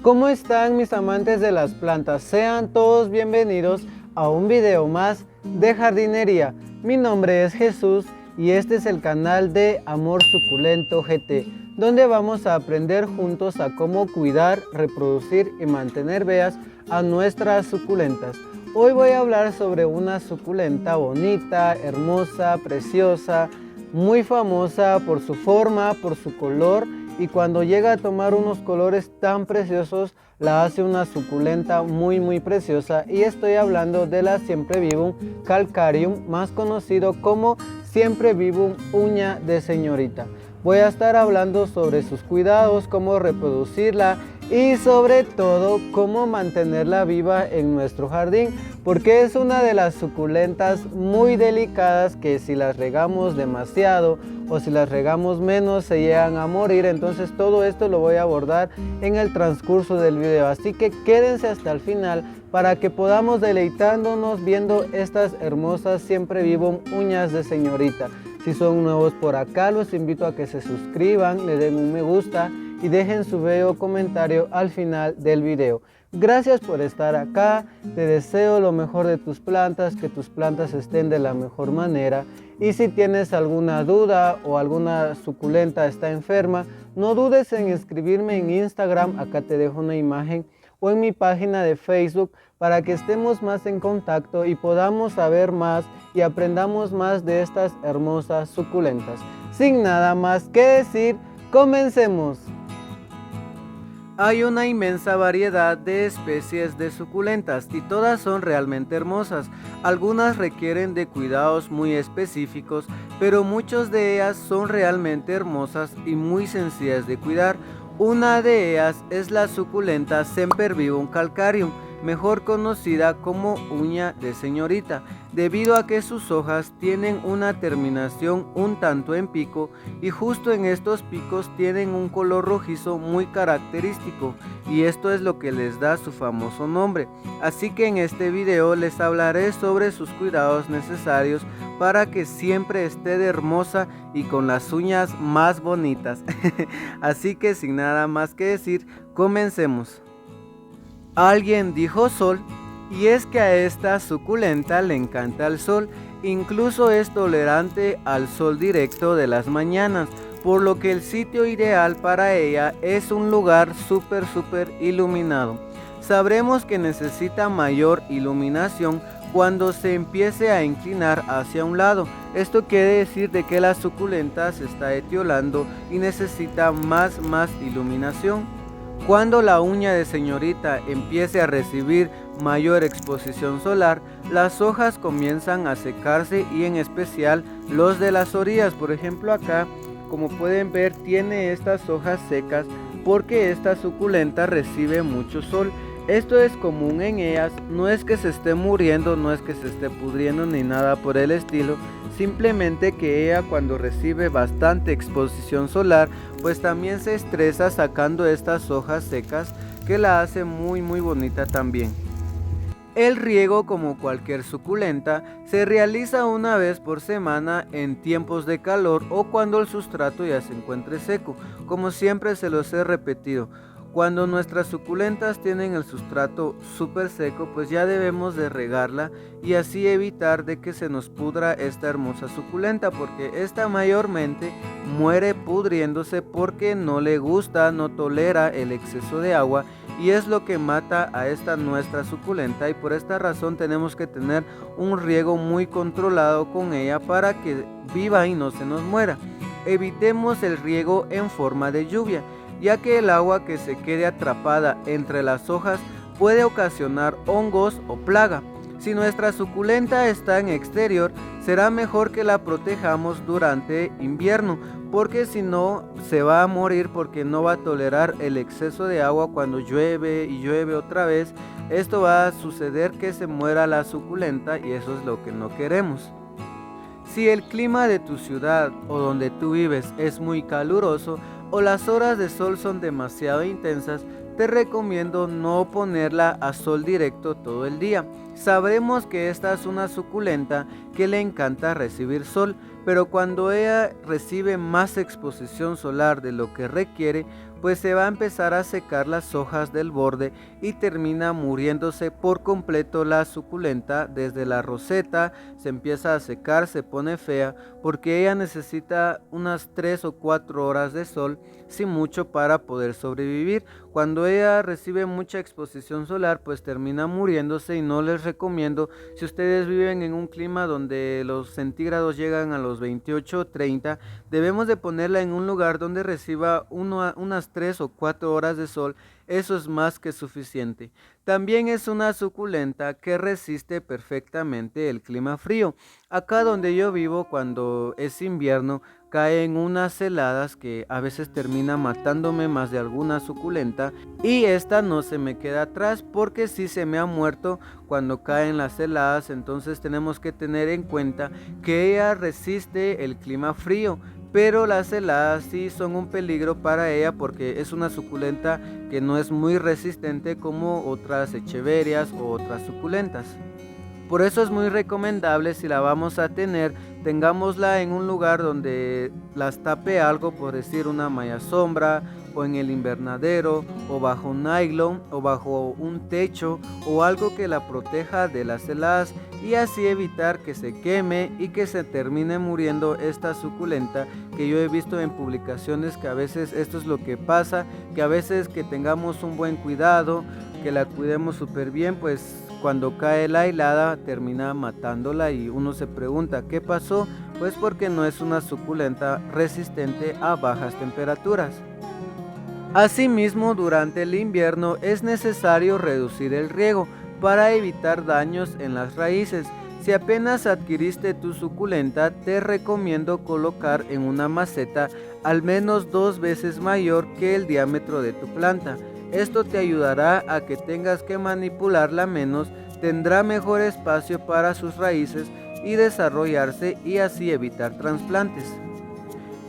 ¿Cómo están mis amantes de las plantas? Sean todos bienvenidos a un video más de jardinería. Mi nombre es Jesús y este es el canal de Amor Suculento GT, donde vamos a aprender juntos a cómo cuidar, reproducir y mantener vivas a nuestras suculentas. Hoy voy a hablar sobre una suculenta bonita, hermosa, preciosa, muy famosa por su forma, por su color, y cuando llega a tomar unos colores tan preciosos la hace una suculenta muy preciosa, y estoy hablando de la Sempervivum calcareum, más conocido como Sempervivum uña de señorita. Voy a estar hablando sobre sus cuidados, cómo reproducirla y sobre todo cómo mantenerla viva en nuestro jardín, porque es una de las suculentas muy delicadas que si las regamos demasiado o si las regamos menos se llegan a morir. Entonces todo esto lo voy a abordar en el transcurso del video, así que quédense hasta el final para que podamos deleitándonos viendo estas hermosas Sempervivum uñas de señorita. Si son nuevos por acá, los invito a que se suscriban, le den un me gusta y dejen su bello comentario al final del video. Gracias por estar acá, te deseo lo mejor de tus plantas, que tus plantas estén de la mejor manera. Y si tienes alguna duda o alguna suculenta está enferma, no dudes en escribirme en Instagram, acá te dejo una imagen, o en mi página de Facebook, para que estemos más en contacto y podamos saber más y aprendamos más de estas hermosas suculentas. Sin nada más que decir, comencemos. Hay una inmensa variedad de especies de suculentas y todas son realmente hermosas. Algunas requieren de cuidados muy específicos, pero muchas de ellas son realmente hermosas y muy sencillas de cuidar. Una de ellas es la suculenta Sempervivum calcareum, mejor conocida como uña de señorita, debido a que sus hojas tienen una terminación un tanto en pico y justo en estos picos tienen un color rojizo muy característico, y esto es lo que les da su famoso nombre. Así que en este video les hablaré sobre sus cuidados necesarios para que siempre esté de hermosa y con las uñas más bonitas. Así que sin nada más que decir, comencemos. Alguien dijo sol, y es que a esta suculenta le encanta el sol, incluso es tolerante al sol directo de las mañanas, por lo que el sitio ideal para ella es un lugar súper iluminado. Sabremos que necesita mayor iluminación cuando se empiece a inclinar hacia un lado. Esto quiere decir de que la suculenta se está etiolando y necesita más iluminación. Cuando la uña de señorita empiece a recibir mayor exposición solar, las hojas comienzan a secarse, y en especial los de las orillas. Por ejemplo, acá, como pueden ver, tiene estas hojas secas porque esta suculenta recibe mucho sol. Esto es común en ellas, no es que se esté muriendo, no es que se esté pudriendo ni nada por el estilo, simplemente que ella cuando recibe bastante exposición solar, pues también se estresa sacando estas hojas secas, que la hace muy bonita también. El riego, como cualquier suculenta, se realiza una vez por semana en tiempos de calor o cuando el sustrato ya se encuentre seco, como siempre se los he repetido. Cuando nuestras suculentas tienen el sustrato súper seco, pues ya debemos de regarla y así evitar de que se nos pudra esta hermosa suculenta, porque esta mayormente muere pudriéndose porque no le gusta, no tolera el exceso de agua, y es lo que mata a esta nuestra suculenta, y por esta razón tenemos que tener un riego muy controlado con ella para que viva y no se nos muera. Evitemos el riego en forma de lluvia, ya que el agua que se quede atrapada entre las hojas puede ocasionar hongos o plaga. Si nuestra suculenta está en exterior, será mejor que la protejamos durante invierno, porque si no se va a morir, porque no va a tolerar el exceso de agua cuando llueve y llueve otra vez. Esto va a suceder que se muera la suculenta, y eso es lo que no queremos. Si el clima de tu ciudad o donde tú vives es muy caluroso, o las horas de sol son demasiado intensas, te recomiendo no ponerla a sol directo todo el día. Sabremos que esta es una suculenta que le encanta recibir sol, pero cuando ella recibe más exposición solar de lo que requiere, pues se va a empezar a secar las hojas del borde y termina muriéndose por completo la suculenta. Desde la roseta se empieza a secar, se pone fea, porque ella necesita unas 3 o 4 horas de sol, sin mucho, para poder sobrevivir. Cuando ella recibe mucha exposición solar, pues termina muriéndose, y no les recomiendo, si ustedes viven en un clima donde los centígrados llegan a los 28 o 30, debemos de ponerla en un lugar donde reciba unas 3 o 4 horas de sol. Eso es más que suficiente. También es una suculenta que resiste perfectamente el clima frío. Acá donde yo vivo, cuando es invierno, caen unas heladas que a veces termina matándome más de alguna suculenta, y esta no se me queda atrás porque sí se me ha muerto cuando caen las heladas. Entonces tenemos que tener en cuenta que ella resiste el clima frío, pero las heladas sí son un peligro para ella, porque es una suculenta que no es muy resistente como otras echeverias o otras suculentas. Por eso es muy recomendable, si la vamos a tener, tengámosla en un lugar donde las tape algo, por decir una malla sombra, o en el invernadero, o bajo un nylon, o bajo un techo, o algo que la proteja de las heladas, y así evitar que se queme y que se termine muriendo esta suculenta, que yo he visto en publicaciones que a veces esto es lo que pasa, que a veces que tengamos un buen cuidado, que la cuidemos súper bien, pues cuando cae la helada termina matándola, y uno se pregunta ¿qué pasó? Pues porque no es una suculenta resistente a bajas temperaturas. Asimismo, durante el invierno es necesario reducir el riego para evitar daños en las raíces. Si apenas adquiriste tu suculenta, te recomiendo colocar en una maceta al menos 2 veces mayor que el diámetro de tu planta. Esto te ayudará a que tengas que manipularla menos, tendrá mejor espacio para sus raíces y desarrollarse, y así evitar trasplantes.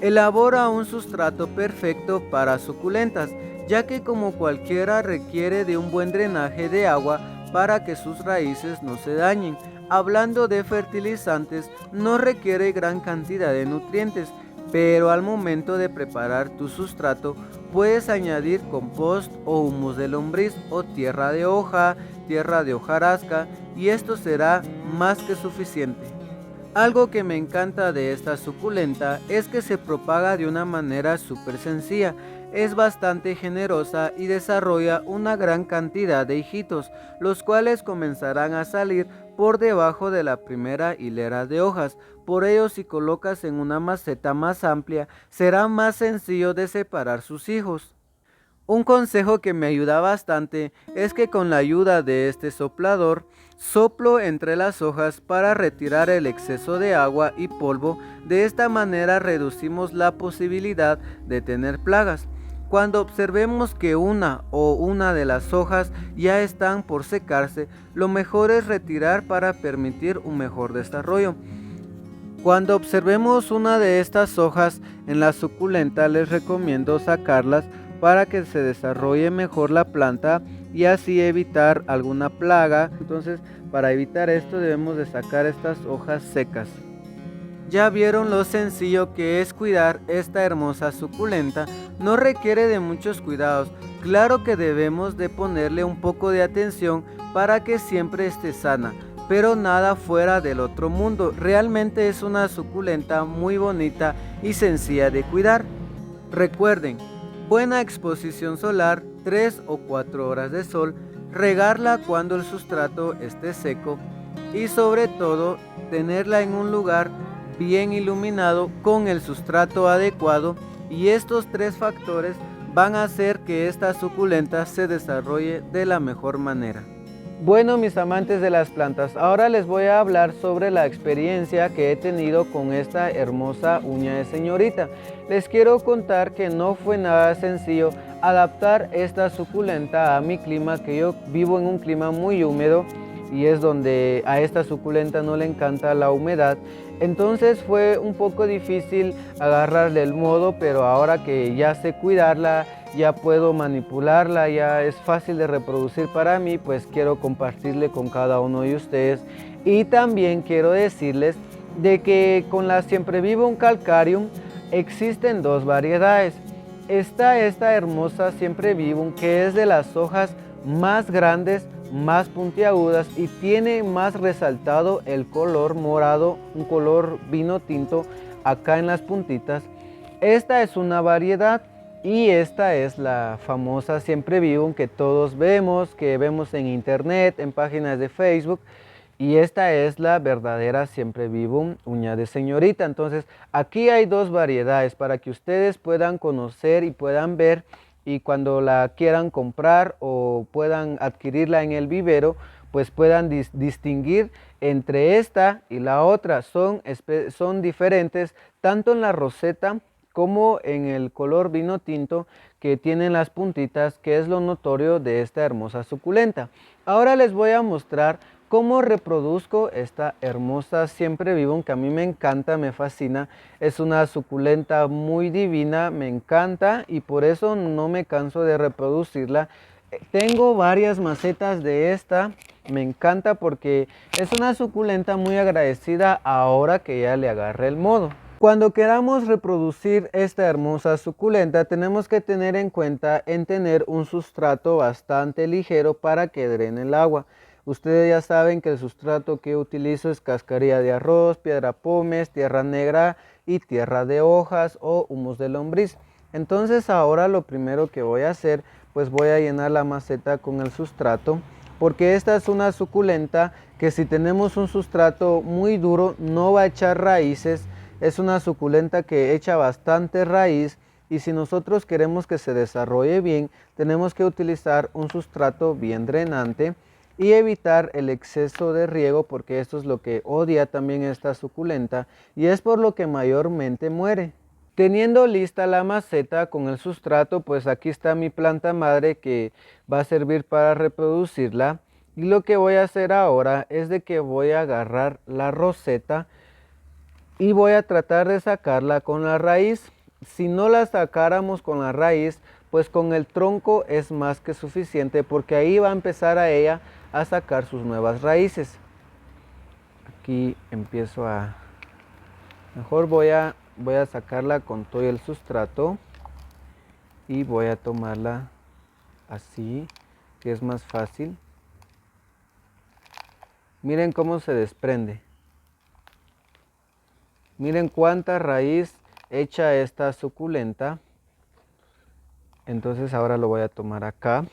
Elabora un sustrato perfecto para suculentas, ya que como cualquiera requiere de un buen drenaje de agua para que sus raíces no se dañen. Hablando de fertilizantes, no requiere gran cantidad de nutrientes, pero al momento de preparar tu sustrato puedes añadir compost o humus de lombriz o tierra de hojarasca, y esto será más que suficiente. Algo que me encanta de esta suculenta es que se propaga de una manera súper sencilla, es bastante generosa y desarrolla una gran cantidad de hijitos, los cuales comenzarán a salir por debajo de la primera hilera de hojas. Por ello, si colocas en una maceta más amplia, será más sencillo de separar sus hijos. Un consejo que me ayuda bastante es que con la ayuda de este soplador, soplo entre las hojas para retirar el exceso de agua y polvo. De esta manera reducimos la posibilidad de tener plagas. Cuando observemos que una de las hojas ya están por secarse, lo mejor es retirar para permitir un mejor desarrollo. Cuando observemos una de estas hojas en la suculenta, les recomiendo sacarlas para que se desarrolle mejor la planta y así evitar alguna plaga. Entonces, para evitar esto debemos de sacar estas hojas secas. Ya vieron lo sencillo que es cuidar esta hermosa suculenta. No requiere de muchos cuidados. Claro que debemos de ponerle un poco de atención para que siempre esté sana, pero nada fuera del otro mundo. Realmente es una suculenta muy bonita y sencilla de cuidar. Recuerden, buena exposición solar, 3 o 4 horas de sol, regarla cuando el sustrato esté seco, y sobre todo tenerla en un lugar bien iluminado con el sustrato adecuado, y estos 3 factores van a hacer que esta suculenta se desarrolle de la mejor manera. Bueno, mis amantes de las plantas, ahora les voy a hablar sobre la experiencia que he tenido con esta hermosa uña de señorita. Les quiero contar que no fue nada sencillo adaptar esta suculenta a mi clima, que yo vivo en un clima muy húmedo, y es donde a esta suculenta no le encanta la humedad. Entonces fue un poco difícil agarrarle el modo, pero ahora que ya sé cuidarla, ya puedo manipularla, ya es fácil de reproducir para mí, pues quiero compartirle con cada uno de ustedes. Y también quiero decirles de que con la Siemprevivum calcareum existen 2 variedades. está esta hermosa siempre vivum, que es de las hojas más grandes, más puntiagudas y tiene más resaltado el color morado, un color vino tinto acá en las puntitas. Esta es una variedad y esta es la famosa siempre vivum que todos vemos, que vemos en internet, en páginas de Facebook. Y esta es la verdadera siempre vivum uña de señorita. Entonces aquí hay dos variedades para que ustedes puedan conocer y puedan ver, y cuando la quieran comprar o puedan adquirirla en el vivero, pues puedan distinguir entre esta y la otra. Son diferentes tanto en la roseta como en el color vino tinto que tienen las puntitas, que es lo notorio de esta hermosa suculenta. Ahora les voy a mostrar cómo reproduzco esta hermosa siempre vivum, que a mí me encanta, me fascina. Es una suculenta muy divina, me encanta y por eso no me canso de reproducirla. Tengo varias macetas de esta, me encanta porque es una suculenta muy agradecida ahora que ya le agarré el modo. Cuando queramos reproducir esta hermosa suculenta, tenemos que tener en cuenta en tener un sustrato bastante ligero para que drene el agua. Ustedes ya saben que el sustrato que utilizo es cascarilla de arroz, piedra pómez, tierra negra y tierra de hojas o humus de lombriz. Entonces ahora lo primero que voy a hacer, pues voy a llenar la maceta con el sustrato, porque esta es una suculenta que si tenemos un sustrato muy duro no va a echar raíces. Es una suculenta que echa bastante raíz y si nosotros queremos que se desarrolle bien, tenemos que utilizar un sustrato bien drenante y evitar el exceso de riego, porque esto es lo que odia también esta suculenta y es por lo que mayormente muere. Teniendo lista la maceta con el sustrato, pues aquí está mi planta madre que va a servir para reproducirla. Y lo que voy a hacer ahora es de que voy a agarrar la roseta y voy a tratar de sacarla con la raíz. Si no la sacáramos con la raíz, pues con el tronco es más que suficiente, porque ahí va a empezar a ella a sacar sus nuevas raíces. Aquí empiezo a... Mejor voy a sacarla con todo el sustrato y voy a tomarla así, que es más fácil. Miren cómo se desprende. Miren cuánta raíz echa esta suculenta. Entonces ahora lo voy a tomar acá.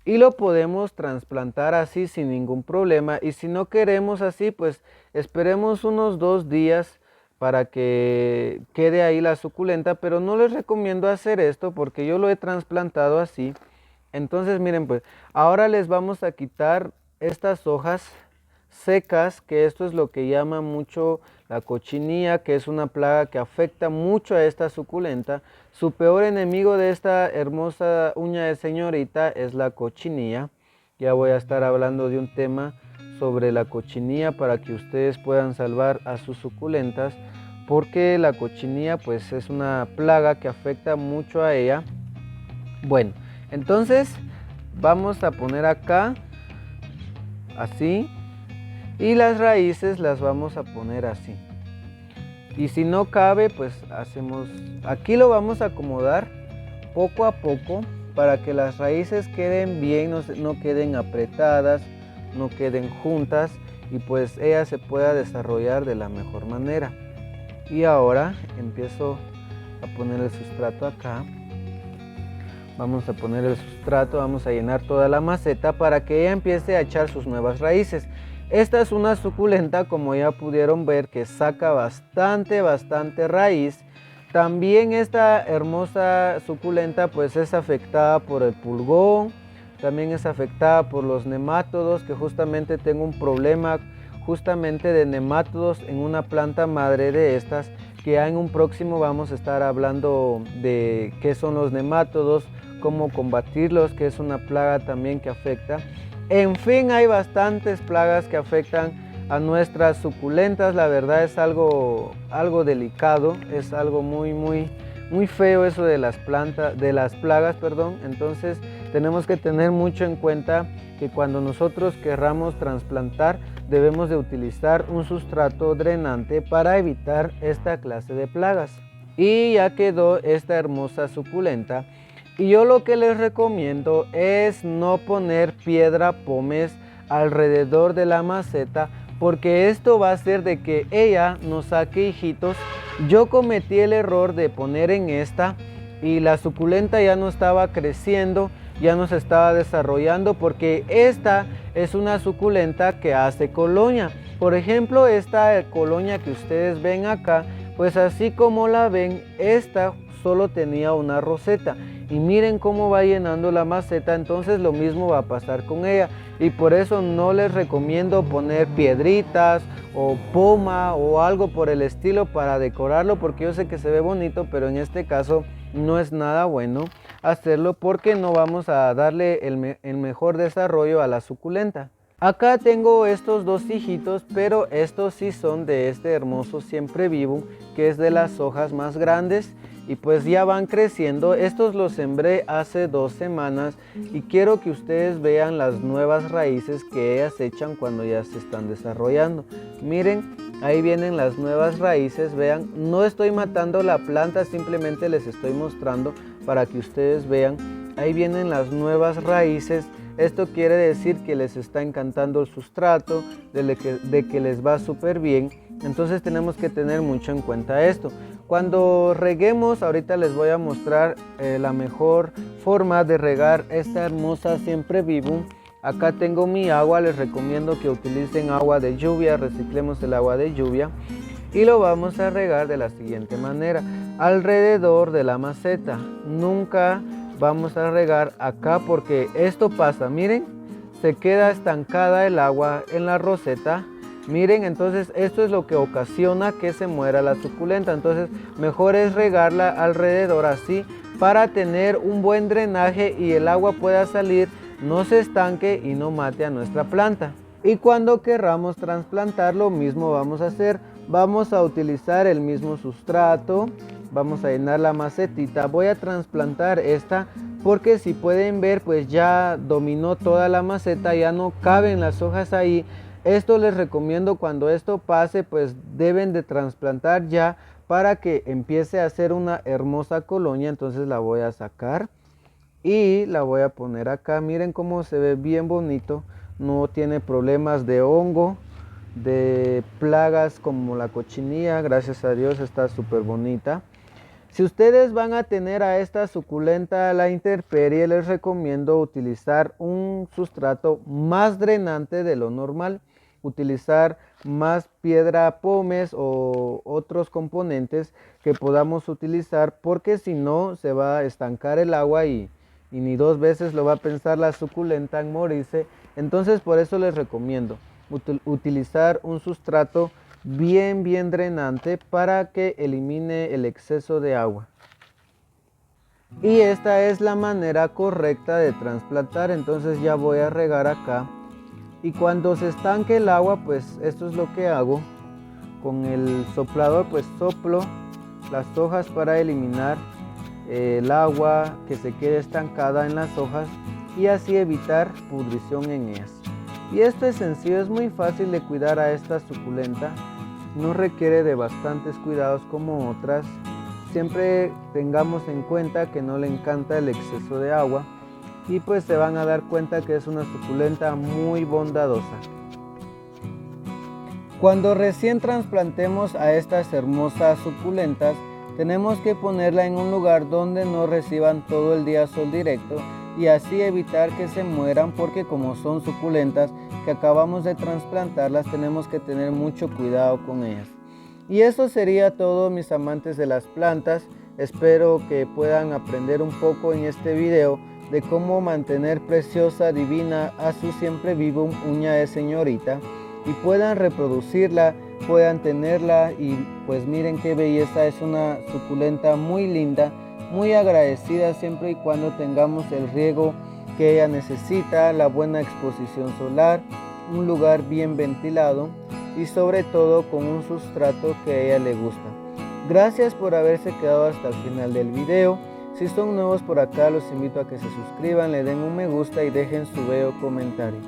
Y lo podemos trasplantar así sin ningún problema. Y si no queremos así, pues esperemos unos 2 días para que quede ahí la suculenta. Pero no les recomiendo hacer esto porque yo lo he trasplantado así. Entonces miren, pues ahora les vamos a quitar estas hojas secas, que esto es lo que llama mucho la cochinilla, que es una plaga que afecta mucho a esta suculenta. Su peor enemigo de esta hermosa uña de señorita es la cochinilla. Ya voy a estar hablando de un tema sobre la cochinilla para que ustedes puedan salvar a sus suculentas, porque la cochinilla pues es una plaga que afecta mucho a ella. Bueno, entonces vamos a poner acá así. Y las raíces las vamos a poner así. Y si no cabe, pues hacemos... Aquí lo vamos a acomodar poco a poco para que las raíces queden bien, no queden apretadas, no queden juntas y pues ella se pueda desarrollar de la mejor manera. Y ahora empiezo a poner el sustrato acá. Vamos a poner el sustrato, vamos a llenar toda la maceta para que ella empiece a echar sus nuevas raíces. Esta es una suculenta, como ya pudieron ver, que saca bastante raíz. También esta hermosa suculenta pues es afectada por el pulgón, también es afectada por los nemátodos, que justamente tengo un problema justamente de nemátodos en una planta madre de estas, que ya en un próximo vamos a estar hablando de qué son los nemátodos, cómo combatirlos, que es una plaga también que afecta. En fin, hay bastantes plagas que afectan a nuestras suculentas. La verdad es algo delicado, es algo muy feo eso de las plagas, perdón. Entonces tenemos que tener mucho en cuenta que cuando nosotros querramos trasplantar debemos de utilizar un sustrato drenante para evitar esta clase de plagas. y ya quedó esta hermosa suculenta. Y yo lo que les recomiendo es no poner piedra pómez alrededor de la maceta, porque esto va a hacer de que ella nos saque hijitos. Yo cometí el error de poner en esta y la suculenta ya no estaba creciendo, ya no se estaba desarrollando, porque esta es una suculenta que hace colonia. Por ejemplo, esta colonia que ustedes ven acá, pues así como la ven, esta solo tenía una roseta y miren cómo va llenando la maceta. Entonces lo mismo va a pasar con ella, y por eso no les recomiendo poner piedritas o poma o algo por el estilo para decorarlo, porque yo sé que se ve bonito, pero en este caso no es nada bueno hacerlo, porque no vamos a darle el mejor desarrollo a la suculenta. Acá tengo estos dos hijitos, pero estos sí son de este hermoso siempre vivo, que es de las hojas más grandes, y pues ya van creciendo. Estos los sembré hace 2 semanas y quiero que ustedes vean las nuevas raíces que ellas echan cuando ya se están desarrollando. Miren, ahí vienen las nuevas raíces, vean, no estoy matando la planta, simplemente les estoy mostrando para que ustedes vean. Ahí vienen las nuevas raíces. Esto quiere decir que les está encantando el sustrato, de que les va súper bien. Entonces tenemos que tener mucho en cuenta esto. Cuando reguemos, ahorita les voy a mostrar la mejor forma de regar esta hermosa siempre vivo. Acá tengo mi agua, les recomiendo que utilicen agua de lluvia, reciclemos el agua de lluvia. Y lo vamos a regar de la siguiente manera, alrededor de la maceta. Nunca vamos a regar acá, porque esto pasa, miren, se queda estancada el agua en la roseta. Miren, entonces esto es lo que ocasiona que se muera la suculenta. Entonces mejor es regarla alrededor así, para tener un buen drenaje y el agua pueda salir, no se estanque y no mate a nuestra planta. Y cuando querramos trasplantar, lo mismo vamos a hacer. Vamos a utilizar el mismo sustrato, vamos a llenar la macetita. Voy a trasplantar esta porque, si pueden ver, pues ya dominó toda la maceta, ya no caben las hojas ahí. Esto les recomiendo, cuando esto pase, pues deben de trasplantar ya, para que empiece a hacer una hermosa colonia. Entonces la voy a sacar y la voy a poner acá. Miren cómo se ve bien bonito, no tiene problemas de hongo, de plagas como la cochinilla, gracias a Dios está súper bonita. Si ustedes van a tener a esta suculenta a la intemperie, les recomiendo utilizar un sustrato más drenante de lo normal, utilizar más piedra pómez o otros componentes que podamos utilizar, porque si no se va a estancar el agua y ni 2 veces lo va a pensar la suculenta en morirse. Entonces por eso les recomiendo utilizar un sustrato bien drenante para que elimine el exceso de agua. Y esta es la manera correcta de trasplantar. Entonces ya voy a regar acá, y cuando se estanque el agua, pues esto es lo que hago. Con el soplador pues soplo las hojas para eliminar el agua que se quede estancada en las hojas, y así evitar pudrición en ellas. Y esto es sencillo, es muy fácil de cuidar a esta suculenta, no requiere de bastantes cuidados como otras. Siempre tengamos en cuenta que no le encanta el exceso de agua, y pues se van a dar cuenta que es una suculenta muy bondadosa. Cuando recién trasplantemos a estas hermosas suculentas, tenemos que ponerla en un lugar donde no reciban todo el día sol directo, y así evitar que se mueran, porque como son suculentas que acabamos de trasplantarlas, tenemos que tener mucho cuidado con ellas. Y eso sería todo, mis amantes de las plantas. Espero que puedan aprender un poco en este video de cómo mantener preciosa, divina a su siempre vivo uña de señorita, y puedan reproducirla, puedan tenerla. Y pues miren qué belleza, es una suculenta muy linda, muy agradecida, siempre y cuando tengamos el riego que ella necesita, la buena exposición solar, un lugar bien ventilado y sobre todo con un sustrato que a ella le gusta. Gracias por haberse quedado hasta el final del video. Si son nuevos por acá, los invito a que se suscriban, le den un me gusta y dejen su bello comentario.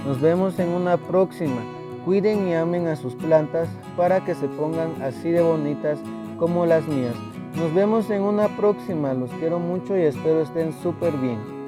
Nos vemos en una próxima. Cuiden y amen a sus plantas para que se pongan así de bonitas como las mías. Nos vemos en una próxima, los quiero mucho y espero estén súper bien.